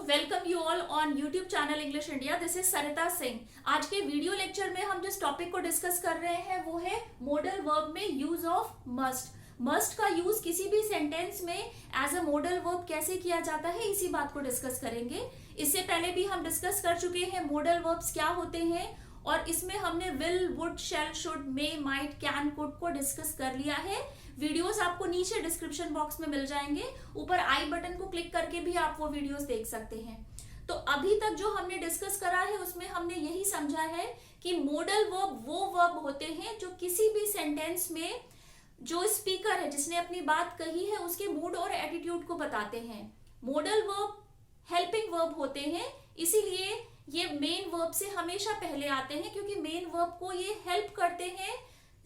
Welcome you all on YouTube channel English India. This is Sarita Singh. आज के video lecture में हम जिस टॉपिक को डिस्कस कर रहे हैं वो है मॉडल वर्ब में यूज ऑफ मस्ट। मस्ट का यूज किसी भी सेंटेंस में एज अ मॉडल वर्ब कैसे किया जाता है, इसी बात को डिस्कस करेंगे। इससे पहले भी हम डिस्कस कर चुके हैं मॉडल वर्ब्स क्या होते हैं, और इसमें हमने will, would, shall, should, may, might, can, could को डिस्कस कर लिया है। वीडियोस आपको नीचे डिस्क्रिप्शन बॉक्स में मिल जाएंगे। ऊपर आई बटन को क्लिक करके भी आप वो वीडियोस देख सकते हैं। तो अभी तक जो हमने डिस्कस करा है उसमें हमने यही समझा है कि मॉडल वर्ब वो वर्ब होते हैं जो किसी भी सेंटेंस में जो स्पीकर है जिसने अपनी बात कही है उसके मूड और एटीट्यूड को बताते हैं। मॉडल वर्ब हेल्पिंग वर्ब होते हैं, इसीलिए ये मेन वर्ब से हमेशा पहले आते हैं, क्योंकि मेन वर्ब को ये हेल्प करते हैं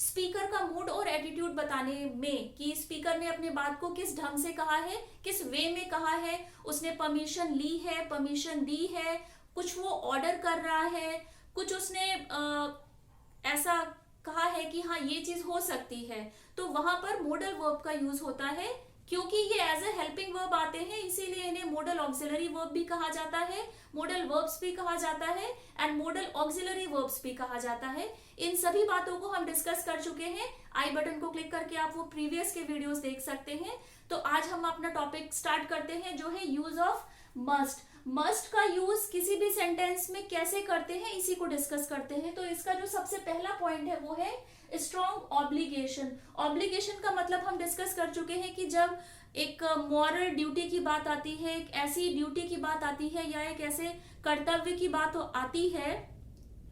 स्पीकर का मूड और एटीट्यूड बताने में कि स्पीकर ने अपने बात को किस ढंग से कहा है, किस वे में कहा है, उसने परमिशन ली है, परमिशन दी है, कुछ वो ऑर्डर कर रहा है, कुछ उसने ऐसा कहा है कि हाँ ये चीज हो सकती है, तो वहां पर मॉडल वर्ब का यूज होता है। क्योंकि ये एज ए हेल्पिंग वर्ब आते हैं इसीलिए इन्हें मॉडल ऑक्सिलरी वर्ब भी कहा जाता है, मॉडल वर्ब्स भी कहा जाता है एंड मॉडल ऑक्सिलरी वर्ब्स भी कहा जाता है। इन सभी बातों को हम डिस्कस कर चुके हैं। आई बटन को क्लिक करके आप वो प्रीवियस के वीडियोस देख सकते हैं। तो आज हम अपना टॉपिक स्टार्ट करते हैं जो है यूज ऑफ मस्ट। मस्ट का यूज किसी भी सेंटेंस में कैसे करते हैं इसी को डिस्कस करते हैं। तो इसका जो सबसे पहला पॉइंट है वो है स्ट्रॉन्ग ऑब्लिगेशन। ऑब्लिगेशन का मतलब हम डिस्कस कर चुके हैं कि जब एक मॉरल ड्यूटी की बात आती है, एक ऐसी ड्यूटी की बात आती है या एक ऐसे कर्तव्य की बात आती है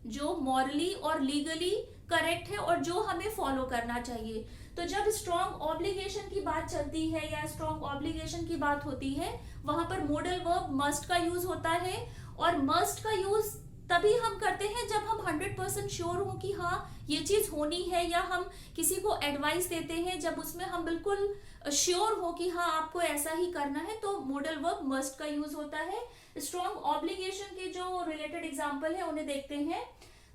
जो मॉरली और लीगली करेक्ट है और जो हमें फॉलो करना चाहिए, तो जब स्ट्रॉन्ग ऑब्लिगेशन की बात चलती है या स्ट्रॉन्ग ऑब्लिगेशन की बात होती है वहां पर मॉडल वर्ब मस्ट का यूज होता है। और मस्ट का यूज तभी हम करते हैं जब हम 100% श्योर हो कि हाँ ये चीज होनी है, या हम किसी को एडवाइस देते हैं जब उसमें हम बिल्कुल श्योर हो कि हाँ आपको ऐसा ही करना है, तो मॉडल वर्ब मस्ट का यूज होता है। स्ट्रॉन्ग ऑब्लिगेशन के जो रिलेटेड एग्जाम्पल है उन्हें देखते हैं।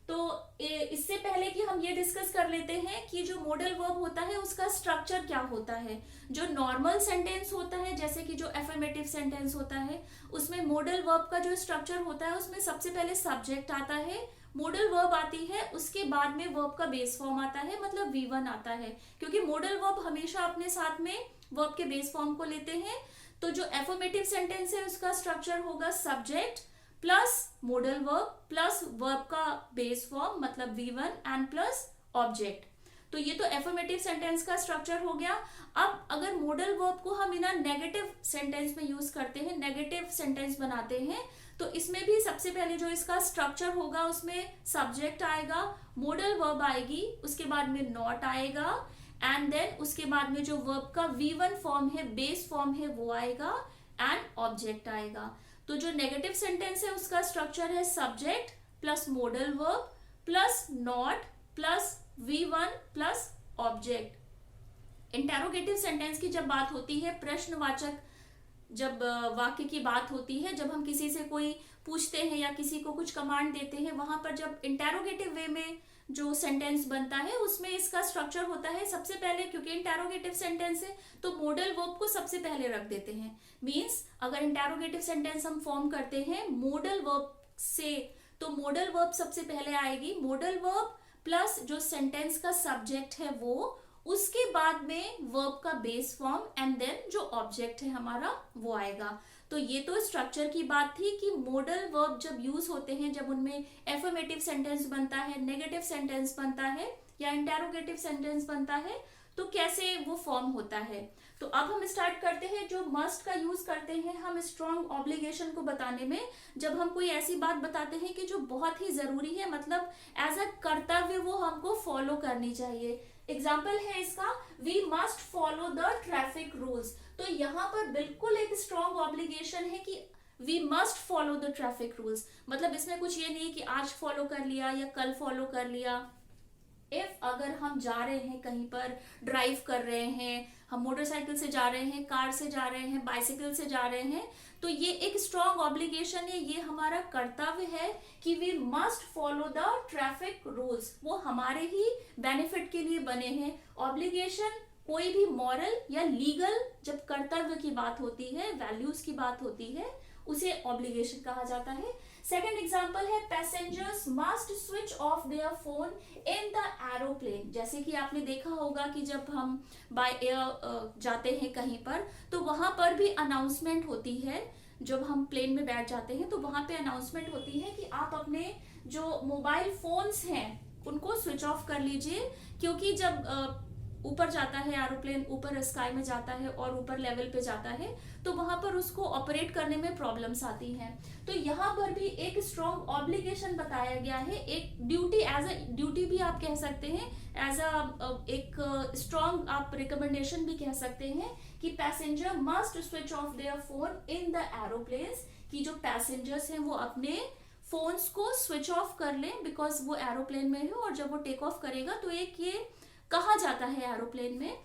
तो इससे पहले कि हम ये डिस्कस कर लेते हैं कि जो मॉडल वर्ब होता है उसका स्ट्रक्चर क्या होता है। जो नॉर्मल सेंटेंस होता है, जैसे कि जो एफर्मेटिव सेंटेंस होता है, उसमें मॉडल वर्ब का जो स्ट्रक्चर होता है उसमें सबसे पहले सब्जेक्ट आता है, मॉडल वर्ब आती है, उसके बाद में वर्ब का बेस फॉर्म आता है, मतलब V1 आता है, क्योंकि मॉडल वर्ब हमेशा अपने साथ में वर्ब के बेस फॉर्म को लेते हैं। तो जो एफर्मेटिव सेंटेंस है उसका स्ट्रक्चर होगा subject plus modal verb plus verb का बेस फॉर्म मतलब V1 एंड प्लस ऑब्जेक्ट। तो ये तो एफर्मेटिव सेंटेंस का स्ट्रक्चर हो गया। अब अगर मॉडल वर्ब को हम इन नेगेटिव सेंटेंस में यूज करते हैं, नेगेटिव सेंटेंस बनाते हैं, तो इसमें भी सबसे पहले जो इसका स्ट्रक्चर होगा उसमें सब्जेक्ट आएगा, मॉडल वर्ब आएगी, उसके बाद में नॉट आएगा एंड देन उसके बाद में जो वर्ब का V1 फॉर्म है, बेस फॉर्म है, वो आएगा एंड ऑब्जेक्ट आएगा। तो जो नेगेटिव सेंटेंस है उसका स्ट्रक्चर है subject plus modal verb plus not plus V1 plus object. Interrogative sentence की जब बात होती है, प्रश्नवाचक जब वाक्य की बात होती है, जब हम किसी से कोई पूछते हैं या किसी को कुछ कमांड देते हैं, वहां पर जब इंटेरोगेटिव वे में जो सेंटेंस बनता है उसमें इसका स्ट्रक्चर होता है सबसे पहले, क्योंकि इंटेरोगेटिव सेंटेंस है तो मॉडल वर्ब को सबसे पहले रख देते हैं। मींस अगर इंटेरोगेटिव सेंटेंस हम फॉर्म करते हैं मॉडल वर्ब से, तो मॉडल वर्ब सबसे पहले आएगी, मॉडल वर्ब प्लस जो सेंटेंस का सब्जेक्ट है वो, उसके बाद में वर्ब का बेस फॉर्म एंड देन जो ऑब्जेक्ट है हमारा वो आएगा। तो ये तो स्ट्रक्चर की बात थी कि मॉडल वर्ब जब यूज होते हैं, जब उनमें एफर्मेटिव सेंटेंस बनता है, नेगेटिव सेंटेंस बनता है या इंटेरोगेटिव सेंटेंस बनता है, तो कैसे वो फॉर्म होता है। तो अब हम स्टार्ट करते हैं। जो मस्ट का यूज करते हैं हम स्ट्रॉन्ग ऑब्लिगेशन को बताने में, जब हम कोई ऐसी बात बताते हैं कि जो बहुत ही जरूरी है, मतलब एज अ कर्तव्य वो हमको फॉलो करनी चाहिए। एग्जाम्पल है इसका, we must follow the traffic rules. तो यहाँ पर बिल्कुल एक स्ट्रॉन्ग ऑब्लिगेशन है कि we must follow the traffic rules. मतलब इसमें कुछ ये नहीं कि आज फॉलो कर लिया या कल फॉलो कर लिया। इफ अगर हम जा रहे हैं कहीं पर, ड्राइव कर रहे हैं, हम मोटरसाइकिल से जा रहे हैं, कार से जा रहे हैं, बाइसिकल से जा रहे हैं, तो ये एक स्ट्रॉन्ग ऑब्लिगेशन है, ये हमारा कर्तव्य है कि we must follow the traffic rules. वो हमारे ही बेनिफिट के लिए बने हैं। ऑब्लिगेशन कोई भी मॉरल या लीगल जब कर्तव्य की बात होती है, वैल्यूज की बात होती है, उसे ऑब्लिगेशन कहा जाता है। सेकेंड एग्जाम्पल है passengers must switch of their phone in the aeroplane. जैसे कि आपने देखा होगा कि जब हम बाय एयर जाते हैं कहीं पर, तो वहां पर भी अनाउंसमेंट होती है। जब हम प्लेन में बैठ जाते हैं तो वहां पे अनाउंसमेंट होती है कि आप अपने जो मोबाइल फोन्स हैं उनको स्विच ऑफ कर लीजिए, क्योंकि जब ऊपर जाता है एरोप्लेन, ऊपर स्काई में जाता है और ऊपर लेवल पे जाता है, तो वहां पर उसको ऑपरेट करने में प्रॉब्लम्स आती हैं। तो यहाँ पर भी एक स्ट्रॉन्ग ऑब्लिगेशन बताया गया है, एक ड्यूटी, एज अ ड्यूटी भी आप कह सकते हैं, एज अ एक स्ट्रॉन्ग आप रिकमेंडेशन भी कह सकते हैं कि passenger must switch of their phone in the aeroplanes, कि जो पैसेंजर्स हैं वो अपने फोन्स को स्विच ऑफ कर लें, बिकॉज वो एरोप्लेन में है और जब वो टेक ऑफ करेगा तो एक ये कहा जाता है एरोप्लेन में।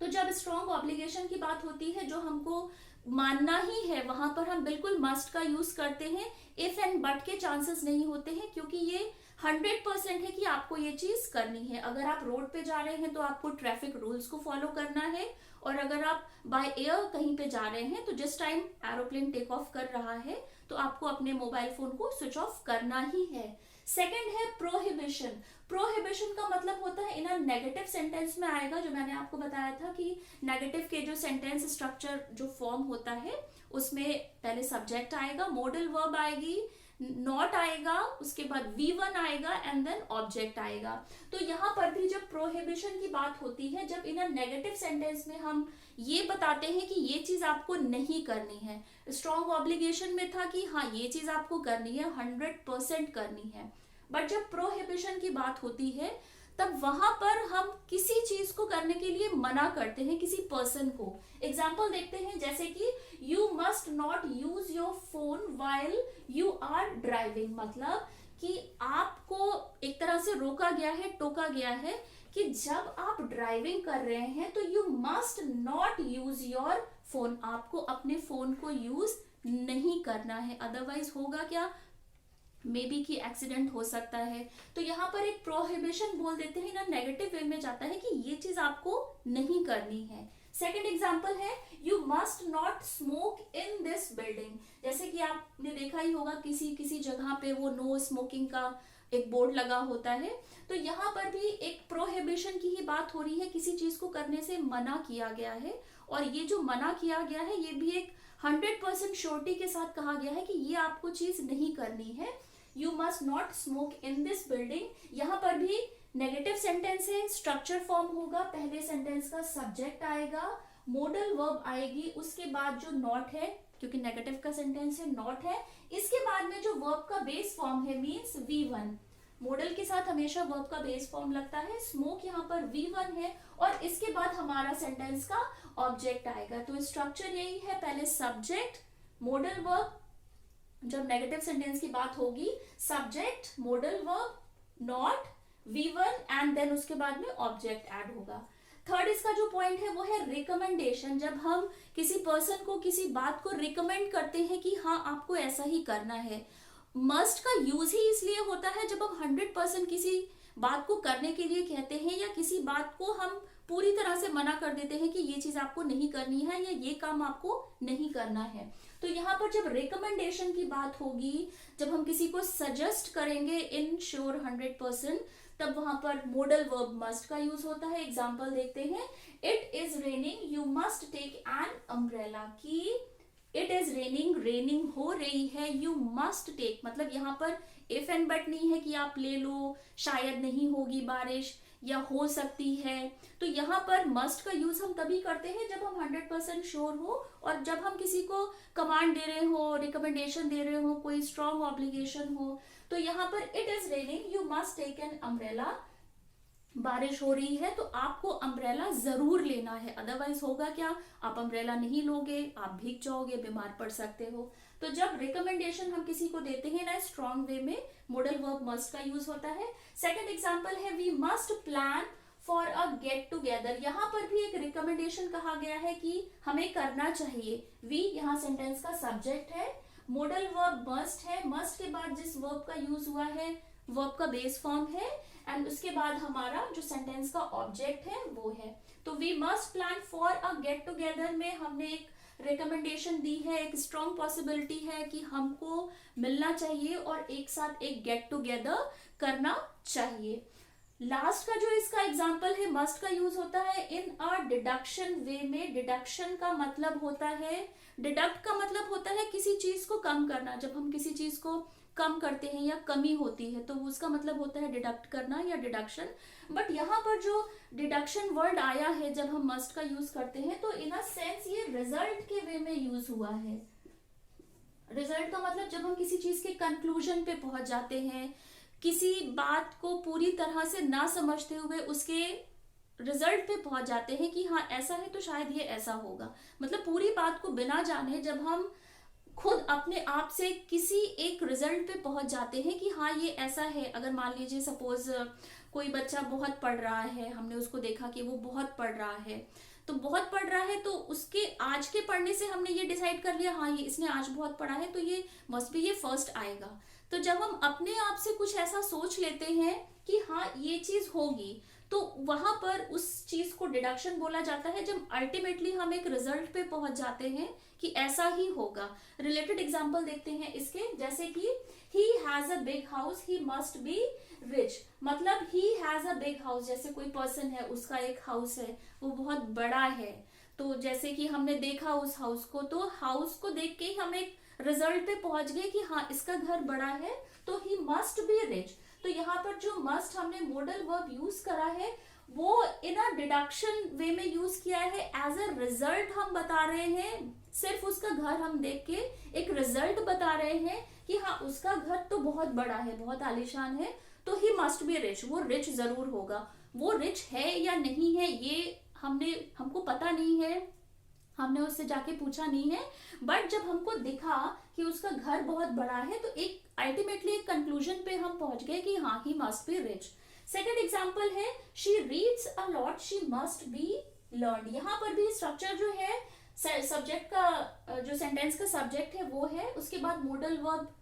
तो जब स्ट्रॉन्ग ऑब्लिगेशन की बात होती है, जो हमको मानना ही है, वहां पर हम बिल्कुल मस्ट का यूज करते हैं, इफ एंड बट के चांसेस नहीं होते हैं, क्योंकि ये 100% है कि आपको ये चीज करनी है। अगर आप रोड पे जा रहे हैं तो आपको ट्रैफिक रूल्स को फॉलो करना है, और अगर आप बाय एयर कहीं पे जा रहे हैं तो जिस टाइम एरोप्लेन टेक ऑफ कर रहा है तो आपको अपने मोबाइल फोन को स्विच ऑफ करना ही है। सेकेंड है प्रोहिबिशन। प्रोहिबिशन का मतलब होता है इन अ नेगेटिव सेंटेंस में आएगा, जो मैंने आपको बताया था कि नेगेटिव के जो सेंटेंस स्ट्रक्चर जो फॉर्म होता है उसमें पहले सब्जेक्ट आएगा, मॉडल वर्ब आएगी, नॉट आएगा, उसके बाद V1 आएगा एंड देन ऑब्जेक्ट आएगा। तो यहाँ पर भी जब प्रोहिबिशन की बात होती है, जब इन अ नेगेटिव सेंटेंस में हम ये बताते हैं कि ये चीज आपको नहीं करनी है, स्ट्रॉन्ग ऑब्लिगेशन में था कि हाँ ये चीज आपको करनी है, 100% करनी है, बट जब प्रोहिबिशन की बात होती है तब वहां पर हम किसी चीज को करने के लिए मना करते हैं किसी पर्सन को। एग्जाम्पल देखते हैं, जैसे कि you must not use your phone while you are driving, मतलब कि आपको एक तरह से रोका गया है, टोका गया है कि जब आप ड्राइविंग कर रहे हैं तो you must not use your phone, आपको अपने फोन को यूज नहीं करना है, अदरवाइज होगा क्या, मे बी कि एक्सीडेंट हो सकता है। तो यहाँ पर एक प्रोहिबिशन बोल देते हैं ना, नेगेटिव वे में जाता है कि ये चीज आपको नहीं करनी है। सेकेंड एग्जाम्पल है you must not smoke in this building. जैसे कि आपने देखा ही होगा किसी किसी जगह पे वो नो स्मोकिंग का एक बोर्ड लगा होता है, तो यहाँ पर भी एक प्रोहिबिशन की ही बात हो रही है, किसी चीज को करने से मना किया गया है, और ये जो मना किया गया है ये भी एक 100% श्योरिटी के साथ कहा गया है कि ये आपको चीज नहीं करनी है। You must not smoke in this building, यहाँ पर भी नेगेटिव सेंटेंस है, स्ट्रक्चर फॉर्म होगा, पहले सेंटेंस का सब्जेक्ट आएगा, मॉडल वर्ब आएगी, उसके बाद जो नॉट है, क्योंकि नेगेटिव का सेंटेंस है, नॉट है, इसके बाद में जो वर्ब का बेस फॉर्म है मींस V1, मॉडल के साथ हमेशा वर्ब का बेस फॉर्म लगता है, स्मोक यहाँ पर V1 है, और इसके बाद हमारा सेंटेंस का ऑब्जेक्ट आएगा। तो स्ट्रक्चर यही है, पहले सब्जेक्ट, मॉडल वर्ब, जब नेगेटिव सेंटेंस की बात होगी subject, modal verb, not, V1 and then उसके बाद में ऑब्जेक्ट ऐड होगा। थर्ड इसका जो पॉइंट है वो है रिकमेंडेशन। जब हम किसी पर्सन को किसी बात को रिकमेंड करते हैं कि हाँ आपको ऐसा ही करना है, मस्ट का यूज ही इसलिए होता है जब हम 100% किसी बात को करने के लिए कहते हैं, या किसी बात को हम पूरी तरह से मना कर देते हैं कि ये चीज आपको नहीं करनी है या ये काम आपको नहीं करना है। तो यहाँ पर जब रिकमेंडेशन की बात होगी, जब हम किसी को सजेस्ट करेंगे इन श्योर 100%, तब वहां पर मॉडल वर्ब मस्ट का यूज होता है। एग्जाम्पल देखते हैं, it is raining you must take an umbrella, कि इट इज रेनिंग, रेनिंग हो रही है, यू मस्ट टेक, मतलब यहाँ पर इफ एंड बट नहीं है कि आप ले लो, शायद नहीं होगी बारिश या हो सकती है। तो यहाँ पर मस्ट का यूज हम तभी करते हैं जब हम 100% श्योर हो, और जब हम किसी को कमांड दे रहे हो, रिकमेंडेशन दे रहे हो, कोई स्ट्रॉन्ग ऑब्लिगेशन हो। तो यहाँ पर it is raining you must take an umbrella, बारिश हो रही है तो आपको अम्ब्रेला जरूर लेना है, अदरवाइज होगा क्या, आप अम्ब्रेला नहीं लोगे, आप भीग जाओगे, बीमार पड़ सकते हो। तो जब रिकमेंडेशन हम किसी को देते हैं ना स्ट्रॉन्ग वे में, मॉडल वर्ब मस्ट का यूज होता है। सेकंड एग्जांपल है we must plan for a get together. यहाँ पर भी एक रिकमेंडेशन कहा गया है कि हमें करना चाहिए। वी यहाँ सेंटेंस का सब्जेक्ट है, मॉडल वर्ब मस्ट है, मस्ट के बाद जिस वर्ब का यूज हुआ है वर्ब का बेस फॉर्म है, एंड उसके बाद हमारा जो सेंटेंस का ऑब्जेक्ट है वो है। तो we must plan for a get together में हमने एक रिकमेंडेशन दी है, एक स्ट्रॉन्ग पॉसिबिलिटी है कि हमको मिलना चाहिए और एक साथ एक गेट टुगेदर करना चाहिए। लास्ट का जो इसका एग्जाम्पल है, मस्ट का यूज होता है इन अ डिडक्शन वे में। डिडक्शन का मतलब होता है, डिडक्ट का मतलब होता है किसी चीज को कम करना। जब हम किसी चीज को कम करते हैं या कमी होती है तो उसका मतलब होता है डिडक्ट करना या डिडक्शन। बट यहाँ पर जो डिडक्शन वर्ड आया है जब हम मस्ट का यूज करते हैं तो इन अ सेंस ये रिजल्ट के वे में यूज हुआ है। रिजल्ट का मतलब जब हम किसी चीज के कंक्लूजन पे पहुंच जाते हैं, किसी बात को पूरी तरह से ना समझते हुए उसके रिजल्ट पे पहुंच जाते हैं कि हाँ ऐसा है तो शायद ये ऐसा होगा। मतलब पूरी बात को बिना जाने जब हम खुद अपने आप से किसी एक रिजल्ट पे पहुंच जाते हैं कि हाँ ये ऐसा है। अगर मान लीजिए सपोज कोई बच्चा बहुत पढ़ रहा है, हमने उसको देखा कि वो बहुत पढ़ रहा है, तो बहुत पढ़ रहा है तो उसके आज के पढ़ने से हमने ये डिसाइड कर लिया हाँ ये इसने आज बहुत पढ़ा है तो ये मस्ट बी ये फर्स्ट आएगा। तो जब हम अपने आप से कुछ ऐसा सोच लेते हैं कि हाँ ये चीज होगी तो वहां पर उस चीज को डिडक्शन बोला जाता है। जब अल्टीमेटली हम एक रिजल्ट पे पहुंच जाते हैं कि ऐसा ही होगा। रिलेटेड एग्जांपल देखते हैं इसके, जैसे कि he has a big house, he must be rich. मतलब he has a big house, जैसे कोई पर्सन है उसका एक हाउस है वो बहुत बड़ा है, तो जैसे कि हमने देखा उस हाउस को, तो हाउस को देख के ही हम एक रिजल्ट पे पहुंच गए कि हाँ इसका घर बड़ा है तो ही मस्ट बी रिच। तो यहाँ पर जो मस्ट हमने मॉडल वर्ब यूज करा है वो इन अ डिडक्शन वे में यूज किया है। एज अ रिजल्ट हम बता रहे हैं, सिर्फ उसका घर हम देख के एक रिजल्ट बता रहे हैं कि हाँ उसका घर तो बहुत बड़ा है, बहुत आलीशान है, तो ही मस्ट बी रिच, वो रिच जरूर होगा। वो रिच है या नहीं है ये हमको पता नहीं है, हमने उससे जाके पूछा नहीं है। बट जब हमको दिखा कि उसका घर बहुत बड़ा है तो एक अल्टीमेटली एक कंक्लूजन पे हम पहुंच गए कि हाँ he must be rich. Second example है she reads a lot, she must be learned. यहाँ पर भी स्ट्रक्चर जो है सब्जेक्ट का, जो सेंटेंस का सब्जेक्ट है वो है, उसके बाद मॉडल वर्ब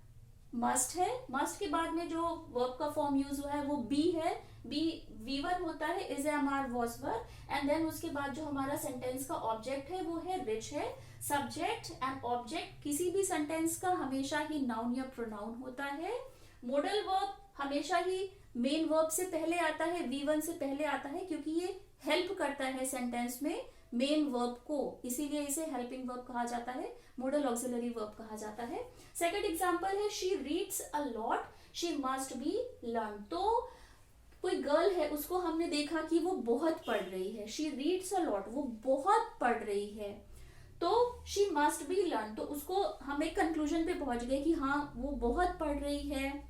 मस्ट है, मस्ट के बाद में जो वर्ब का फॉर्म यूज हुआ है वो बी है, बी V1 होता है, is am are was were, and then उसके बाद जो हमारा सेंटेंस का ऑब्जेक्ट है वो है रिच है। सब्जेक्ट एंड ऑब्जेक्ट किसी भी सेंटेंस का हमेशा ही नाउन या प्रोनाउन होता है। मॉडल वर्ब हमेशा ही मेन वर्ब से पहले आता है, V1 से पहले आता है, क्योंकि ये हेल्प करता है सेंटेंस में मेन वर्ब को, इसीलिए इसे हेल्पिंग वर्ब कहा जाता है, मॉडल ऑक्सिलरी वर्ब कहा जाता है। सेकंड एग्जांपल है she reads a lot, she must be learn. तो कोई गर्ल है उसको हमने देखा कि वो बहुत पढ़ रही है, शी रीड्स अ लॉट, वो बहुत पढ़ रही है, तो शी मस्ट बी लर्न। तो उसको हम एक कंक्लूजन पे पहुंच गए कि हाँ वो बहुत पढ़ रही है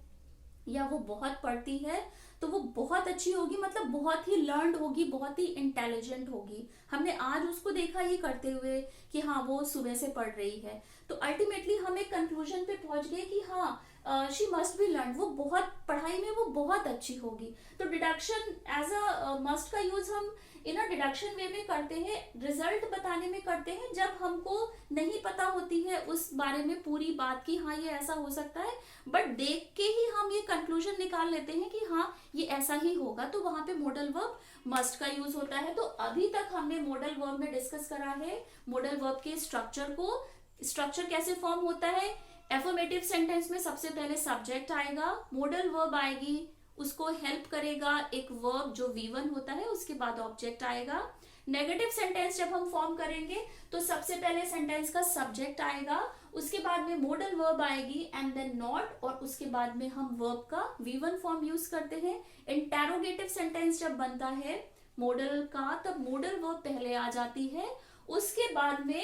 या वो बहुत पढ़ती है, तो वो बहुत अच्छी होगी, मतलब बहुत ही लर्नड होगी, बहुत ही इंटेलिजेंट होगी। हमने आज उसको देखा ये करते हुए कि हाँ वो सुबह से पढ़ रही है, तो अल्टीमेटली हम एक कंक्लूजन पे पहुंच गए कि हाँ शी मस्ट बी लर्न, वो बहुत पढ़ाई में वो बहुत अच्छी होगी। तो डिडक्शन एज अ मस्ट का यूज हम इन अ डिडक्शन वे में करते हैं, रिजल्ट बताने में करते हैं, जब हमको नहीं पता होती है उस बारे में पूरी बात की हाँ ये ऐसा हो सकता है, बट देख के ही हम ये कंक्लूजन निकाल लेते हैं कि हाँ ये ऐसा ही होगा, तो वहां पे मॉडल वर्ब मस्ट का यूज होता है। तो अभी तक हमने मॉडल वर्ब में डिस्कस करा है मॉडल वर्ब के स्ट्रक्चर को। स्ट्रक्चर कैसे फॉर्म होता है, एफर्मेटिव सेंटेंस में सबसे पहले सब्जेक्ट आएगा, मॉडल वर्ब आएगी, उसको हेल्प करेगा एक वर्ब जो V1 होता है, उसके बाद ऑब्जेक्ट आएगा। नेगेटिव सेंटेंस जब हम फॉर्म करेंगे तो सबसे पहले सेंटेंस का सब्जेक्ट आएगा, उसके बाद में मॉडल वर्ब आएगी एंड देन नॉट, और उसके बाद में हम वर्ब का V1 फॉर्म यूज करते हैं। इंटेरोगेटिव सेंटेंस जब बनता है मॉडल का तब मॉडल वर्ब पहले आ जाती है, उसके बाद में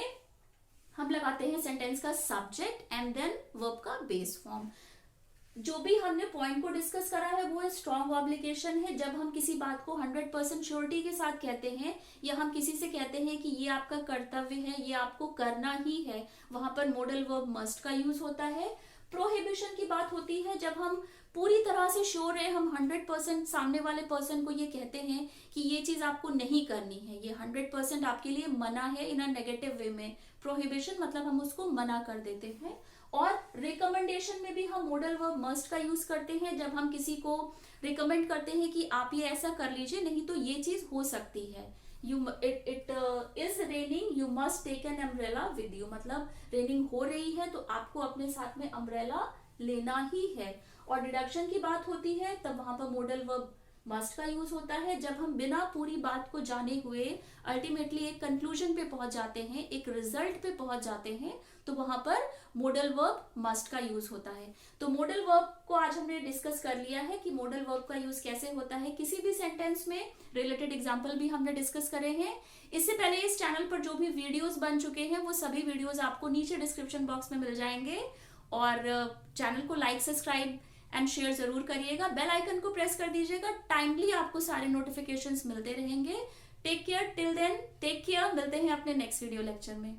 हम लगाते हैं सेंटेंस का सब्जेक्ट एंड देन वर्ब का बेस फॉर्म। जो भी हमने पॉइंट को डिस्कस करा है वो स्ट्रॉन्ग ऑब्लिगेशन है। जब हम किसी बात को 100% श्योरिटी के साथ कहते हैं या हम किसी से कहते हैं कि ये आपका कर्तव्य है, ये आपको करना ही है, वहां पर मॉडल वर्ब मस्ट का यूज होता है। प्रोहिबिशन की बात होती है जब हम पूरी तरह से श्योर है, हम 100% सामने वाले पर्सन को ये कहते हैं कि ये चीज आपको नहीं करनी है, ये 100% आपके लिए मना है इन अ नेगेटिव वे में। प्रोहिबिशन मतलब हम उसको मना कर देते हैं। और रिकमेंडेशन में भी हम मॉडल वर्ब मस्ट का यूज करते हैं, जब हम किसी को रिकमेंड करते हैं कि आप ये ऐसा कर लीजिए नहीं तो ये चीज हो सकती है, it is raining, you must take an umbrella with you. मतलब रेनिंग हो रही है तो आपको अपने साथ में अम्ब्रेला लेना ही है। और डिडक्शन की बात होती है तब वहां पर मोडल वर्ब मस्ट का यूज होता है। जब हम बिना पूरी बात को जाने हुए अल्टीमेटली एक कंक्लूजन पे पहुंच जाते हैं, एक रिजल्ट पे पहुंच जाते हैं, तो वहां पर मोडल वर्ब मस्ट का यूज होता है। तो मोडल वर्ब को आज हमने डिस्कस कर लिया है कि मोडल वर्ब का यूज कैसे होता है किसी भी सेंटेंस में। रिलेटेड एग्जांपल भी हमने डिस्कस करे हैं। इससे पहले इस चैनल पर जो भी वीडियोस बन चुके हैं वो सभी वीडियोस आपको नीचे डिस्क्रिप्शन बॉक्स में मिल जाएंगे। और चैनल को लाइक, सब्सक्राइब एंड शेयर जरूर करिएगा। बेल आइकन को प्रेस कर दीजिएगा, टाइमली आपको सारे नोटिफिकेशंस मिलते रहेंगे। Take care, till then take care. मिलते हैं अपने नेक्स्ट वीडियो लेक्चर में।